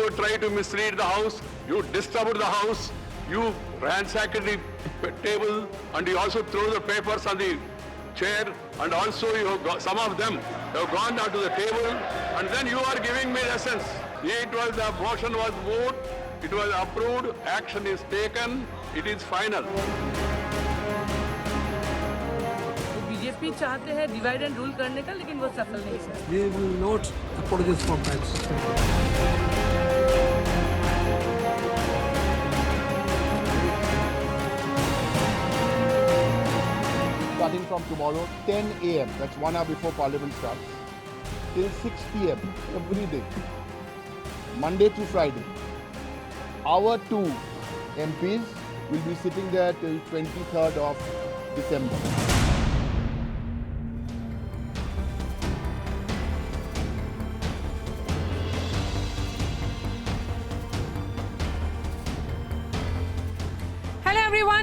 you try to mislead the house, you disturbed the house, you ransacked the table, and you also threw the papers on the chair, and also you have got, some of them have gone onto the table, and then you are giving me lessons. It was, the motion was moved, it was approved, action is taken, it is final. BJP चाहते हैं divide and rule करने का, लेकिन वो सफल नहीं है. We will not apologize for that. Starting from tomorrow, 10 a.m., that's 1 hour before Parliament starts, till 6 p.m. every day, Monday to Friday. Our two MPs will be sitting there till 23rd of December.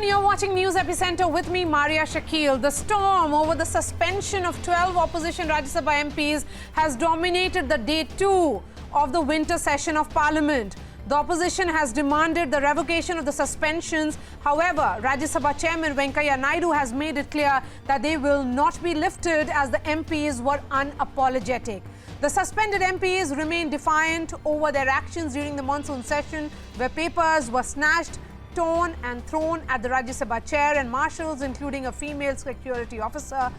You're watching News Epicenter with me, Maria Shakil. The storm over the suspension of 12 opposition Rajya Sabha MPs has dominated the day 2 of the winter session of Parliament. The opposition has demanded the revocation of the suspensions. However, Rajya Sabha Chairman Venkaiah Naidu has made it clear that they will not be lifted as the MPs were unapologetic. The suspended MPs remain defiant over their actions during the monsoon session, where papers were snatched, torn and thrown at the Rajya Sabha chair, and marshals, including a female security officer,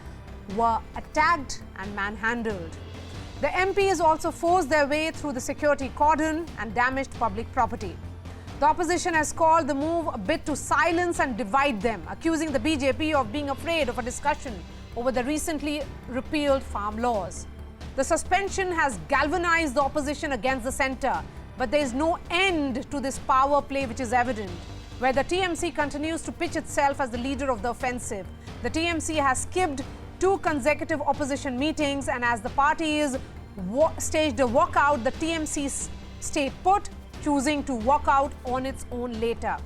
were attacked and manhandled. The MPs also forced their way through the security cordon and damaged public property. The opposition has called the move a bid to silence and divide them, accusing the BJP of being afraid of a discussion over the recently repealed farm laws. The suspension has galvanized the opposition against the centre, but there is no end to this power play, which is evident, where the TMC continues to pitch itself as the leader of the offensive. The TMC has skipped 2 consecutive opposition meetings, and as the party is staged a walkout, the TMC stayed put, choosing to walk out on its own later.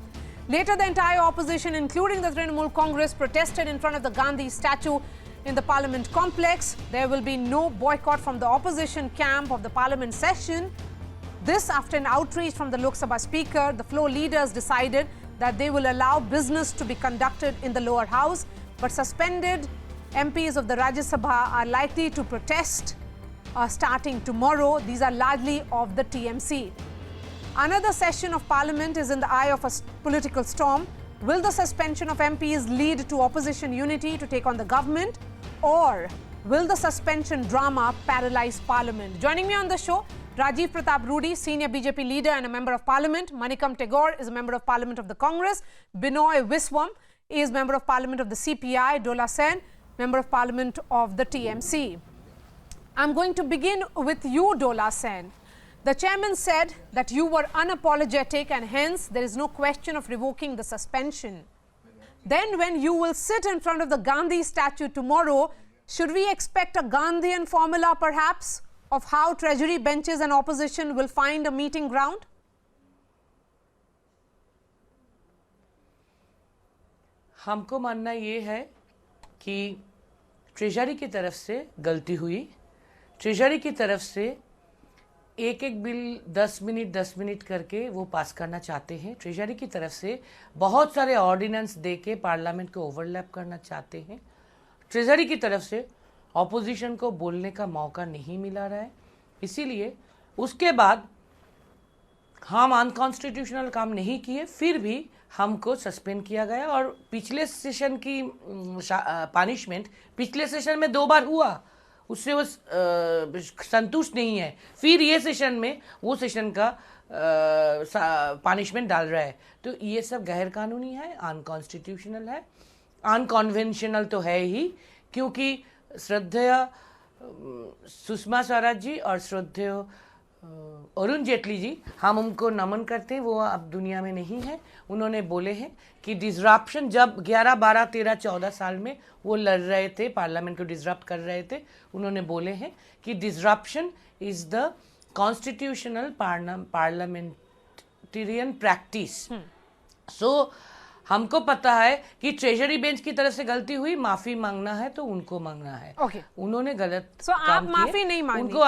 Later, the entire opposition, including the Trinamool Congress, protested in front of the Gandhi statue in the Parliament complex. There will be no boycott from the opposition camp of the Parliament session. This after an outreach from the Lok Sabha Speaker. The floor leaders decided that they will allow business to be conducted in the lower house, but suspended MPs of the Rajya Sabha are likely to protest starting tomorrow. These are largely of the TMC. Another session of Parliament is in the eye of a political storm. Will the suspension of MPs lead to opposition unity to take on the government, or will the suspension drama paralyze Parliament? Joining me on the show, Rajiv Pratap Rudy, senior BJP leader and a member of Parliament. Manikam Tagore is a member of Parliament of the Congress. Binoy Viswam is member of Parliament of the CPI. Dola Sen, member of Parliament of the TMC. I'm going to begin with you, Dola Sen. The chairman said that you were unapologetic and hence there is no question of revoking the suspension. Then when you will sit in front of the Gandhi statue tomorrow, should we expect a Gandhian formula perhaps of how treasury benches and opposition will find a meeting ground? हमको मानना ये है कि treasury की तरफ से गलती हुई. ट्रेजरी की तरफ से एक बिल 10 मिनट करके वो पास करना चाहते हैं. ट्रेजरी की तरफ से बहुत सारे ऑर्डिनेंस देके पार्लियामेंट को ओवरलैप करना चाहते हैं. ट्रेजरी की तरफ से ऑपोजिशन को बोलने का मौका नहीं मिला रहा है. इसीलिए उसके बाद हम अनकॉन्स्टिट्यूशनल काम नहीं किए, फिर भी हमको सस्पेंड किया गया. और पिछले सेशन की पनिशमेंट पिछले सेशन में 2 बार हुआ, उससे वो संतुष्ट नहीं है. फिर ये सेशन में वो सेशन का पनिशमेंट डाल रहा है. तो ये सब गैर कानूनी है, अनकॉन्स्टिट्यूशनल है, अनकन्वेंशनल तो है ही. क्योंकि श्रद्धेय सुषमा स्वराज जी और श्रद्धेय अरुण जेटली जी, हम उनको नमन करते हैं. वो अब दुनिया में नहीं है. उन्होंने बोले हैं कि डिसरप्शन जब 11, 12, 13, 14 साल में वो लड़ रहे थे, पार्लियामेंट को डिसरप्ट कर रहे थे, उन्होंने बोले हैं कि disruption is the constitutional parliamentarian practice. So हमको पता है कि ट्रेजरी बेंच की तरफ से गलती हुई, माफी मांगना है तो उनको मांगना है। Okay. उन्होंने गलत So, आप काम माफी किए, नहीं उनको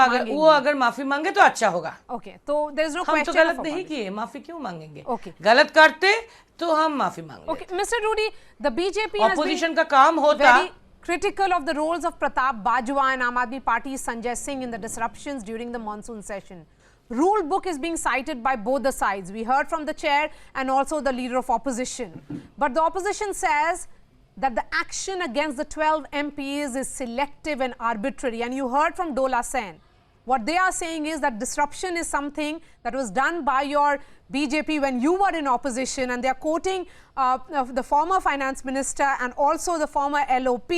अगर माफी मांगे तो अच्छा होगा। Okay, तो there is no हम तो question गलत of नहीं apology. किए, माफी क्यों मांगेंगे? Okay. गलत करते तो हम माफी मांग Okay, Mr. Rudy, the BJP has been opposition का काम होता। very critical of the roles of Pratap Bajwa and Aam Aadmi Party's Sanjay Singh in the disruptions during the monsoon session. Rule book is being cited by both the sides. We heard from the chair and also the leader of opposition. But the opposition says that the action against the 12 MPs is selective and arbitrary. And you heard from Dola Sen. What they are saying is that disruption is something that was done by your BJP when you were in opposition, and they are quoting the former finance minister and also the former LOP,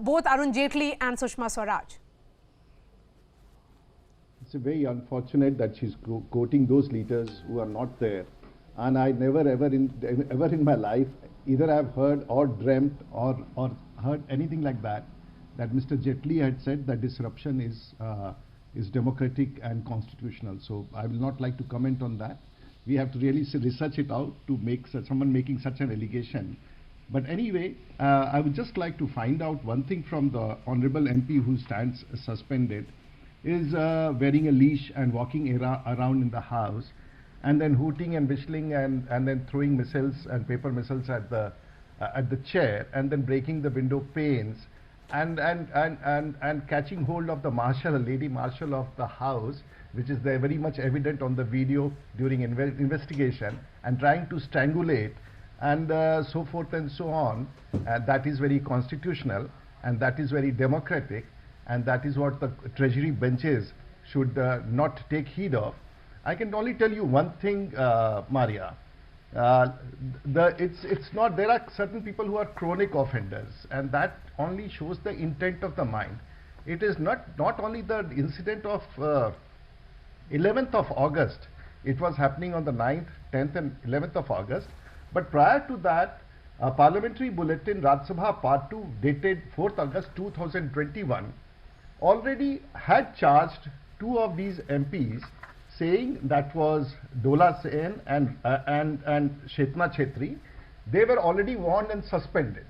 both Arun Jaitley and Sushma Swaraj. It's very unfortunate that she's quoting those leaders who are not there. And I never ever in my life either I've heard or dreamt or heard anything like that Mr. Jaitley had said that disruption is democratic and constitutional. So I will not like to comment on that. We have to really research it out to make someone making such an allegation. But anyway, I would just like to find out one thing from the honorable MP who stands suspended, is wearing a leash and walking around in the house, and then hooting and whistling and then throwing missiles and paper missiles at the chair, and then breaking the window panes, and catching hold of the marshal, lady marshal of the house, which is there very much evident on the video during investigation, and trying to strangulate and so forth and so on. That is very constitutional, and that is very democratic, and that is what the treasury benches should not take heed of. I can only tell you one thing, Maria. It's not, there are certain people who are chronic offenders, and that only shows the intent of the mind. It is not only the incident of 11th of August. It was happening on the 9th, 10th and 11th of August. But prior to that, a parliamentary bulletin, Rajya Sabha Part 2, dated 4th August 2021, already had charged two of these MPs, saying that was Dola Sen and Shetna Chetri. They were already warned and suspended.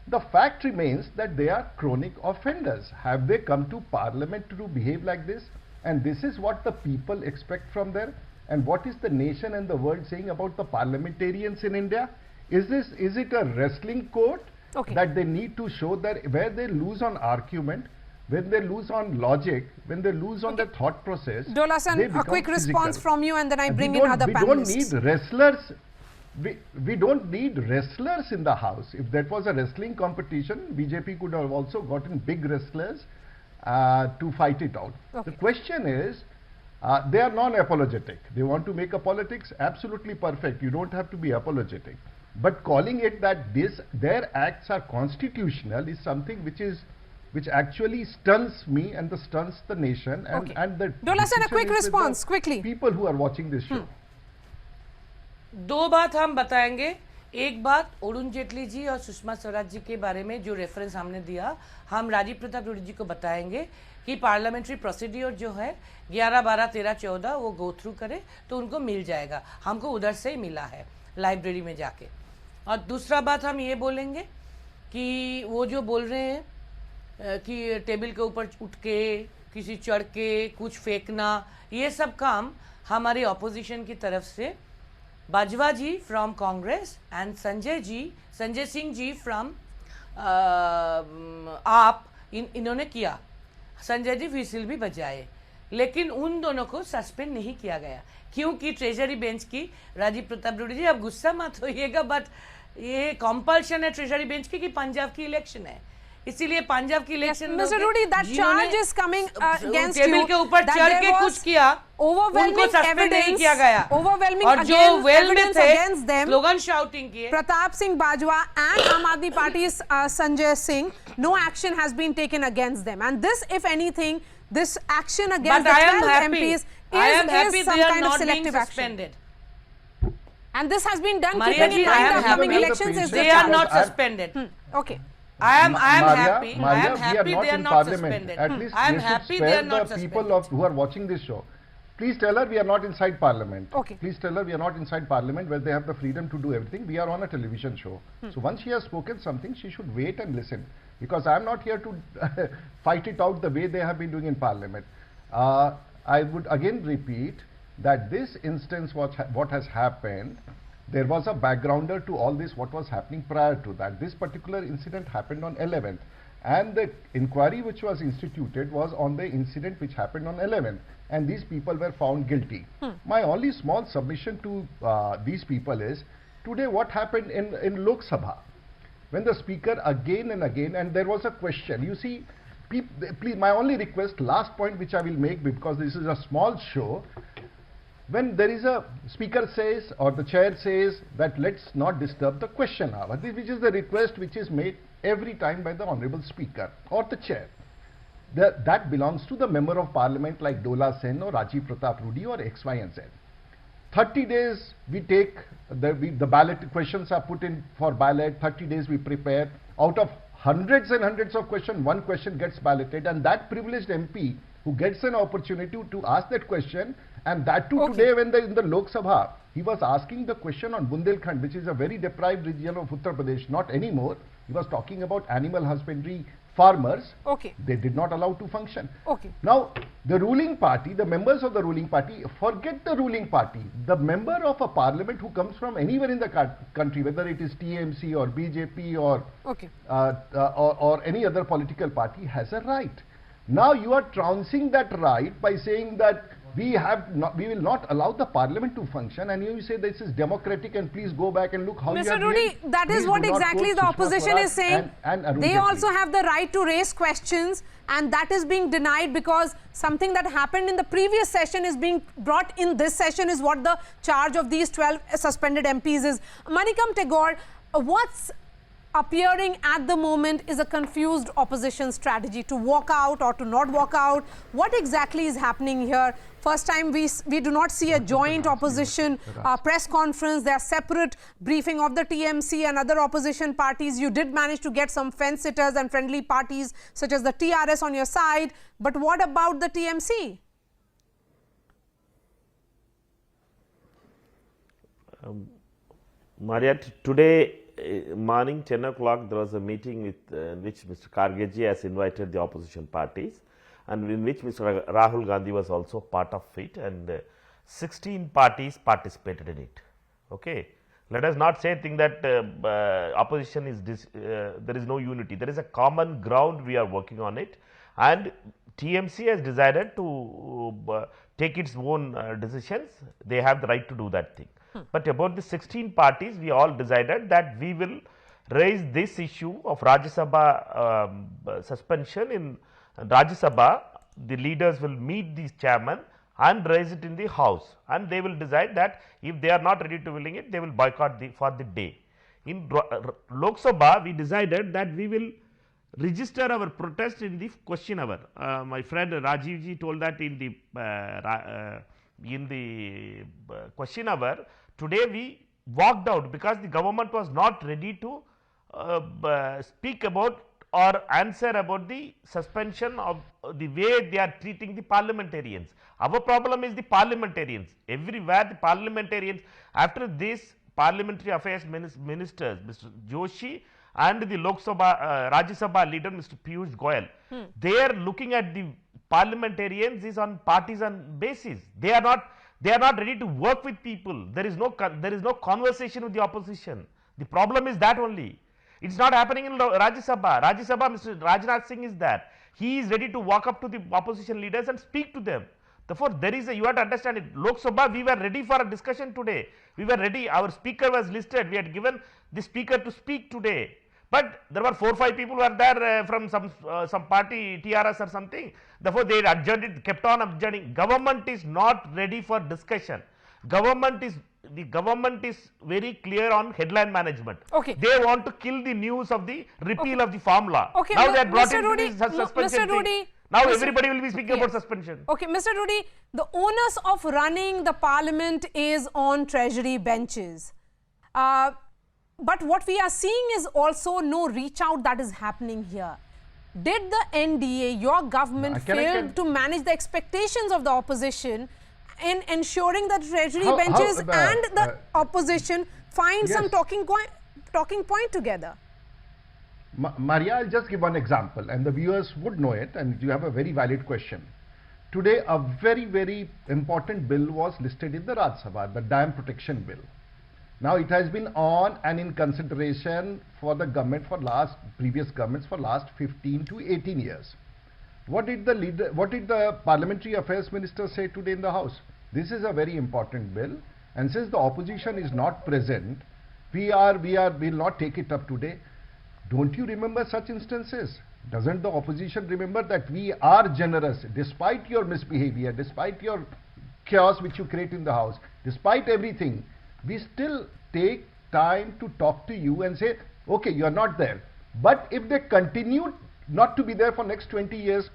The fact remains that they are chronic offenders. Have they come to parliament to behave like this? And this is what the people expect from them. And what is the nation and the world saying about the parliamentarians in India? Is it a wrestling court that they need to show that where they lose on argument, when they lose on logic, when they lose on the thought process? Dola Sen, a quick response from you, and then I bring in other panelists. We don't need wrestlers. We don't need wrestlers in the house. If that was a wrestling competition, BJP could have also gotten big wrestlers to fight it out. The question is, they are non-apologetic. They want to make a politics, absolutely perfect. You don't have to be apologetic. But calling it that their acts are constitutional is something which actually stuns me and stuns the nation and the Dola Sen, a quick response, quickly. People who are watching this show. दो बात हम बताएंगे। एक बात अरुण जेटली जी और सुषमा स्वराज जी के बारे में जो रेफरेंस हमने दिया, हम राजीव प्रताप रूडी जी को बताएंगे कि पार्लियामेंट्री प्रोसीड्योर जो है 11, 12, 13, 14 वो गो थ्रू करे तो उनको मिल जाएगा। हमको उधर से ही मिला है लाइब्रेरी में जाके। और दूसरा बात हम ये बोलेंगे कि वो जो बोल रहे हैं कि टेबल के ऊपर उठ के किसी चढ़ के कुछ फेंकना, ये सब काम हमारी ऑपोजिशन की तरफ से Bajwa ji from Congress and Sanjay Singh ji from AAP इन्होंने किया। संजय जी व्हिसिल भी बजाए, लेकिन उन दोनों को सस्पेंड नहीं किया गया क्योंकि ट्रेजरी बेंच की, राजीव प्रताप रूडी जी आप गुस्सा मत होइएगा, बट ये कंपल्शन है ट्रेजरी बेंच की कि पंजाब की इलेक्शन है, इसीलिए पंजाब की इलेक्शन में Mr. Rudy, that charge is coming against you. Table के ऊपर चढ़ के कुछ किया, उनको सस्पेंड नहीं किया गया। Overwhelming और जो वेल में थे against them, स्लोगन शाउटिंग किए। Pratap Singh Bajwa and Aam Aadmi Party's Sanjay Singh, no action has been taken against them. And this, if anything, this action against the 12 MPs is some kind of selective action. And this has been done keeping in mind the upcoming elections. Is They are not suspended. Okay. I am happy. Maria, I am happy we are they are in not parliament. suspended. At least I am they should happy spare they are not the suspended. people who are watching this show. Please tell her we are not inside Parliament. Okay. Please tell her we are not inside Parliament where they have the freedom to do everything. We are on a television show. So once she has spoken something, she should wait and listen. Because I am not here to fight it out the way they have been doing in Parliament. I would again repeat that this instance, what has happened, there was a backgrounder to all this, what was happening prior to that. This particular incident happened on 11th. And the inquiry which was instituted was on the incident which happened on 11th. And these people were found guilty. My only small submission to these people is, today what happened in Lok Sabha, when the speaker again and again, and there was a question, you see, please, my only request, last point which I will make, because this is a small show, when there is a speaker says or the chair says that let's not disturb the question hour, which is the request which is made every time by the honorable speaker or the chair. That belongs to the member of parliament like Dola Sen or Rajiv Pratap Rudy or X, Y and Z. 30 days we take, the ballot questions are put in for ballot, 30 days we prepare. Out of hundreds and hundreds of questions, one question gets balloted, and that privileged MP who gets an opportunity to ask that question, and that too today when in the Lok Sabha, he was asking the question on Bundelkhand, which is a very deprived region of Uttar Pradesh, not anymore. He was talking about animal husbandry farmers. They did not allow to function. Now, the ruling party, the members of the ruling party, forget the ruling party. The member of a parliament who comes from anywhere in the country, whether it is TMC or BJP or any other political party, has a right. Now you are trouncing that right by saying that we will not allow the parliament to function, and you say this is democratic and please go back and look how you have Mr. Rudy, that is what exactly the opposition is saying. They also have the right to raise questions, and that is being denied because something that happened in the previous session is being brought in this session, is what the charge of these 12 suspended MPs is. Manikam Tagore, what's appearing at the moment is a confused opposition strategy to walk out or to not walk out. What exactly is happening here? First time we do not see a joint opposition press conference. There are separate briefing of the TMC and other opposition parties. You did manage to get some fence-sitters and friendly parties such as the TRS on your side. But what about the TMC? Maria, today morning 10 o'clock there was a meeting with which Mr. Kharge has invited the opposition parties, and in which Mr. Rahul Gandhi was also part of it, and 16 parties participated in it. Okay, let us not say think that opposition is there is no unity. There is a common ground. We are working on it, and TMC has decided to take its own decisions. They have the right to do that thing. But about the 16 parties, we all decided that we will raise this issue of Rajya Sabha suspension in Rajya Sabha. The leaders will meet the chairman and raise it in the house, and they will decide that if they are not ready to willing it, they will boycott for the day. In Lok Sabha, we decided that we will register our protest in the question hour. My friend Rajiv ji told that in the question hour. Today we walked out because the government was not ready to speak about or answer about the suspension of the way they are treating the parliamentarians. Our problem is the parliamentarians. Everywhere the parliamentarians, after this parliamentary affairs ministers, Mr. Joshi and the Lok Sabha, Rajya Sabha leader, Mr. Piyush Goyal, they are looking at the parliamentarians is on partisan basis. They are not ready to work with people. There is no conversation with the opposition. The problem is that only. It's not happening in Rajya Sabha. Rajya Sabha, Mr. Rajnath Singh is there. He is ready to walk up to the opposition leaders and speak to them. Therefore, there is you have to understand it. Lok Sabha, we were ready for a discussion today. We were ready. Our speaker was listed. We had given the speaker to speak today. But there were 4 or 5 people were there from some party, TRS or something. Therefore, they adjourned it, kept on adjourning. Government is not ready for discussion. The government is very clear on headline management. They want to kill the news of the repeal of the farm law. Now they have brought in the suspension thing. Now everybody will be speaking about suspension. Mr. Rudy, the onus of running the parliament is on treasury benches. But what we are seeing is also no reach out that is happening here. Did the NDA, your government, fail to manage the expectations of the opposition in ensuring that treasury How- benches and the opposition find some yes. talking point together? Maria, I'll just give one example, and the viewers would know it, and you have a very valid question. Today, a very, very important bill was listed in the Rajya Sabha, the Dam Protection Bill. Now, it has been on and in consideration for the government previous governments for last 15 to 18 years. What did the Parliamentary Affairs Minister say today in the House? This is a very important bill, and since the opposition is not present, will not take it up today. Don't you remember such instances? Doesn't the opposition remember that we are generous despite your misbehavior, despite your chaos which you create in the House, despite everything? We still take time to talk to you and say, okay, you are not there. But if they continue not to be there for next 20 years,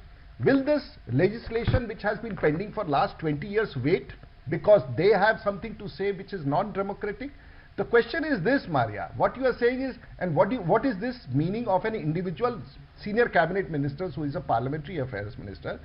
will this legislation which has been pending for last 20 years wait because they have something to say which is non-democratic? The question is this, Maria, what you are saying is, and what is this meaning of an individual senior cabinet minister who is a parliamentary affairs minister,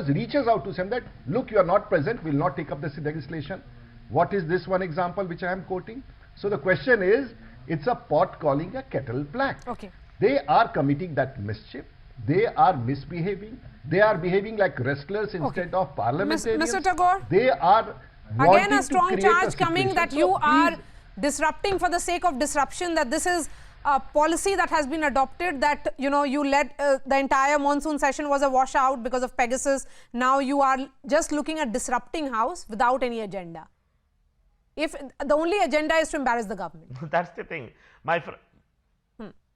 reaches out to them that, look, you are not present, will not take up this legislation. What is this one example which I am quoting? So the question is, it's a pot calling a kettle black. Okay. They are committing that mischief. They are misbehaving. They are behaving like wrestlers instead of parliamentarians. Mr. Tagore? They are Again, a wanting to strong create charge a coming situation. that So you are please, disrupting for the sake of disruption, that this is a policy that has been adopted, that, you know, you let the entire monsoon session was a washout because of Pegasus. Now you are just looking at disrupting House without any agenda. If the only agenda is to embarrass the government. That's the thing. My friend.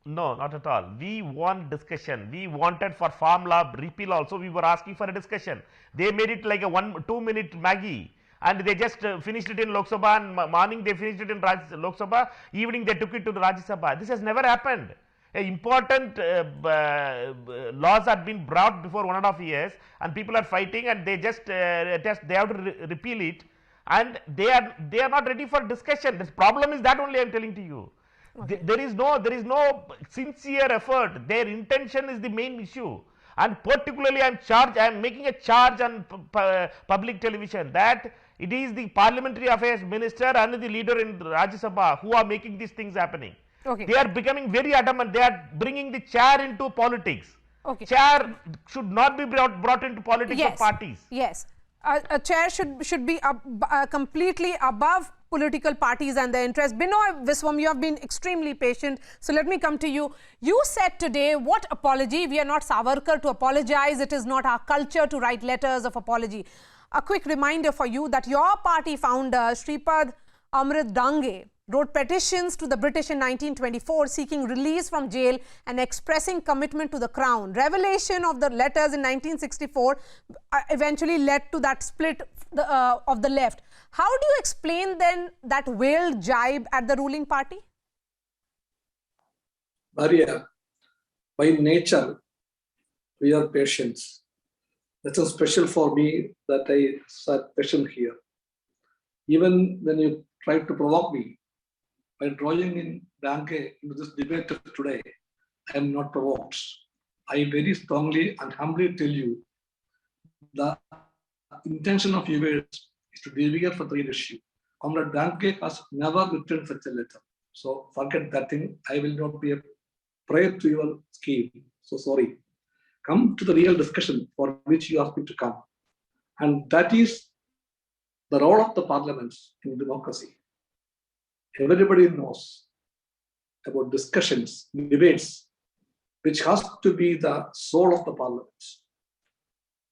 No, not at all. We want discussion. We wanted for farm law repeal also. We were asking for a discussion. They made it like a 1-2 minute Maggie, and they just finished it in Lok Sabha, and morning they finished it in Lok Sabha, evening they took it to the Rajya Sabha. This has never happened. Important laws have been brought before 1.5 years, and people are fighting, and they just they have to repeal it, and they are not ready for discussion. The problem is that only I am telling to you. Okay. There is no sincere effort. Their intention is the main issue, and particularly I am making a charge on public television that it is the parliamentary affairs minister and the leader in Rajya Sabha who are making these things happening. Okay. They are becoming very adamant. They are bringing the chair into politics. Okay. Chair should not be brought into politics of parties. Yes. A chair should be completely above political parties and their interests. Binoy Viswam, you have been extremely patient. So let me come to you. You said today, what apology? We are not Savarkar to apologize. It is not our culture to write letters of apology. A quick reminder for you that your party founder, Shripad Amrit Dange, wrote petitions to the British in 1924 seeking release from jail and expressing commitment to the crown. Revelation of the letters in 1964 eventually led to that split of the left. How do you explain then that veiled jibe at the ruling party? Maria, by nature, we are patient. That's so special for me that I sat patient here. Even when you try to provoke me, by drawing in Danke into this debate today, I am not provoked. I very strongly and humbly tell you the intention of yours is to deviate for the issue. Comrade Danke has never written such a letter. So forget that thing. I will not be a prey to your scheme. So sorry. Come to the real discussion for which you asked me to come. And that is the role of the parliament in democracy. Everybody knows about discussions, debates, which has to be the soul of the parliament.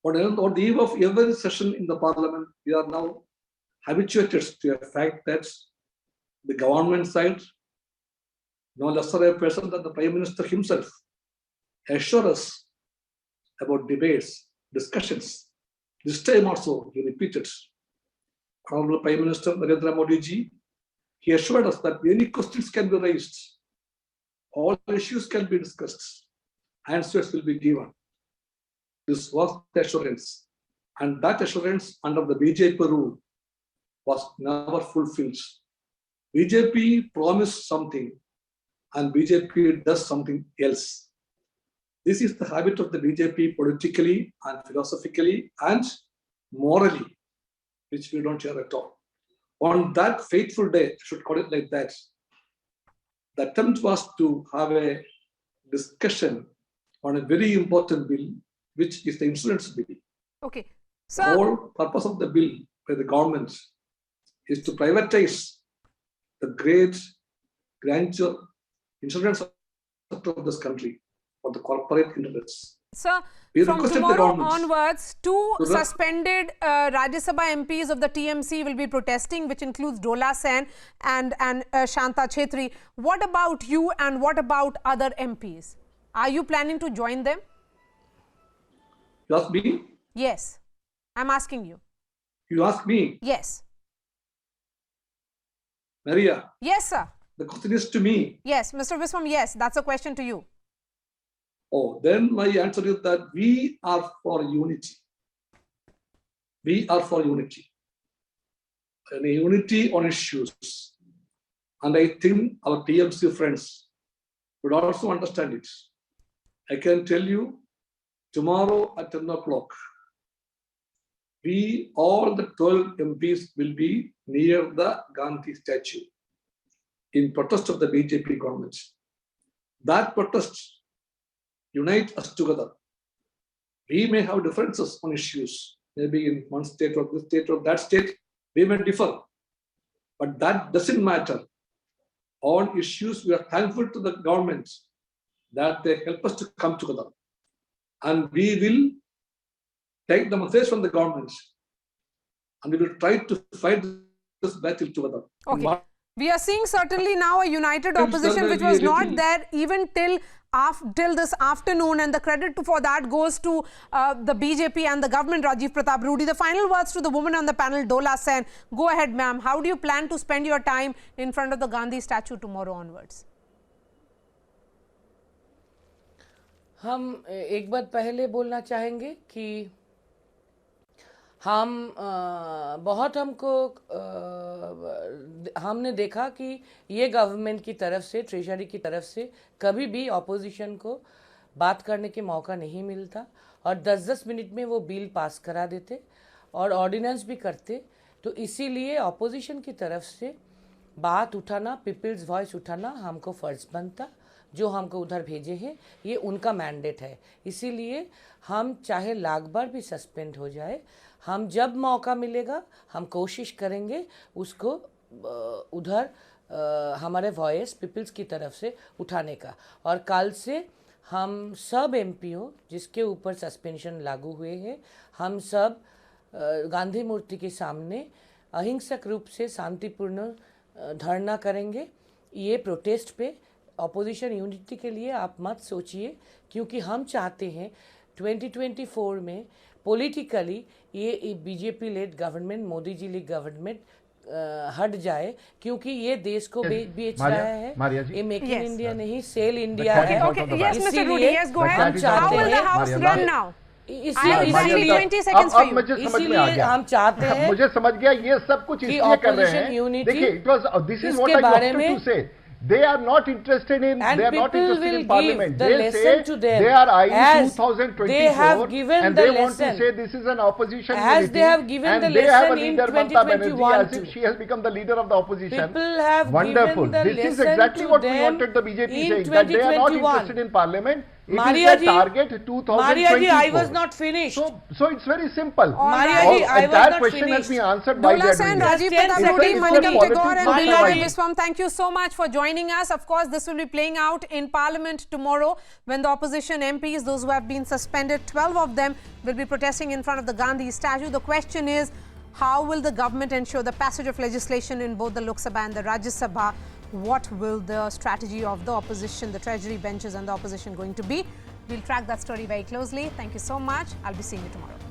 On the eve of every session in the parliament, we are now habituated to the fact that the government side, no lesser a person than the Prime Minister himself, assures us about debates, discussions. This time also, he repeated. Honorable Prime Minister Narendra Modi ji, he assured us that many questions can be raised, all issues can be discussed, answers will be given. This was the assurance, and that assurance under the BJP rule was never fulfilled. BJP promised something, and BJP does something else. This is the habit of the BJP politically and philosophically and morally. which we don't hear at all. On that fateful day, I should call it like that, the attempt was to have a discussion on a very important bill, which is the insurance bill. Okay. The Sir, whole purpose of the bill by the government is to privatize the great grandeur insurance sector of this country for the corporate interests. sir, We from requested the tomorrow government onwards, two to run- suspended Rajya Sabha MPs of the TMC will be protesting, which includes Dola Sen and Shanta Chetri. What about you and what about other MPs? Are you planning to join them? You ask me? Yes. I'm asking you. You ask me, Yes. Maria. Yes, sir. The question is to me. Yes. Mr. Viswam, yes. That's a question to you. Oh, then my answer is that we are for unity. We are for unity. And a unity on issues. And I think our TMC friends would also understand it. I can tell you, tomorrow at 10 o'clock, we, all the 12 MPs will be near the Gandhi statue in protest of the BJP government. That protest unite us together. We may have differences on issues, maybe in one state or this state or that state, we may differ, but that doesn't matter. On issues, we are thankful to the government that they help us to come together. And we will take the message from the government and we will try to fight this battle together. Okay. We are seeing certainly now a united Yes, opposition sir, which was not really. there even till this afternoon, and the credit for that goes to the BJP and the government. Rajiv Pratap Rudy. The final words to the woman on the panel, Dola Sen. Go ahead, ma'am. How do you plan to spend your time in front of the Gandhi statue tomorrow onwards? हम एक बात पहले बोलना चाहेंगे कि बहुत हमने देखा कि ये गवर्नमेंट की तरफ से, ट्रेजरी की तरफ से कभी भी ऑपोजिशन को बात करने के मौका नहीं मिलता और 10-10 मिनट में वो बिल पास करा देते और ऑर्डिनेंस भी करते। तो इसीलिए ऑपोजिशन की तरफ से बात उठाना, पीपल्स वॉइस उठाना हमको फ़र्ज बनता। जो हमको उधर भेजे हैं ये उनका मैंडेट है, इसीलिए हम चाहे लाख बार भी सस्पेंड हो जाए, हम जब मौका मिलेगा हम कोशिश करेंगे उसको उधर हमारे वॉइस पीपल्स की तरफ से उठाने का। और कल से हम सब एमपीओ जिसके ऊपर सस्पेंशन लागू हुए हैं, हम सब गांधी मूर्ति के सामने अहिंसक रूप से शांतिपूर्ण धरना करेंगे। ये प्रोटेस्ट पे ऑपोजिशन यूनिटी के लिए आप मत सोचिए, क्योंकि हम चाहते हैं 2024 में पॉलिटिकली ये BJP lead government, Modi ji lead government हट जाए, क्योंकि ये देश को बेच रहा है। ये मेक इन इंडिया नहीं, सेल इंडिया है। इसीलिए हम चाहते हैं, इसीलिए हम चाहते हैं, मुझे समझ गया, ये सब कुछ इसलिए कर रहे हैं। देखिए, this is what I wanted to say. They are not interested in. And they are not people interested will in parliament. give the They lesson say to them they are eyeing as 2024, they have given and the they want lesson. to say this is an opposition As unity, they have given and the they have a lesson in leader, Mamata Banerjee, 2021 as if she has become the leader of the opposition. People have Wonderful. given the This is lesson exactly to what we them wanted the BJP in saying, that they are not 2021. interested in parliament. It Maria is ji, the target 2024. Maria ji, I was not finished. So it's very simple. Maria ji, I was that not question has finished. been answered by Dola their Sen, leader. Rajiv Just 10 Pratap Rudy, seconds. Manikam Politics Tagore and of Vijay survival. Viswam, thank you so much for joining us. Of course, this will be playing out in Parliament tomorrow when the opposition MPs, those who have been suspended, 12 of them will be protesting in front of the Gandhi statue. The question is, how will the government ensure the passage of legislation in both the Lok Sabha and the Rajya Sabha? What will the strategy of the opposition, the treasury benches and the opposition going to be? We'll track that story very closely. Thank you so much. I'll be seeing you tomorrow.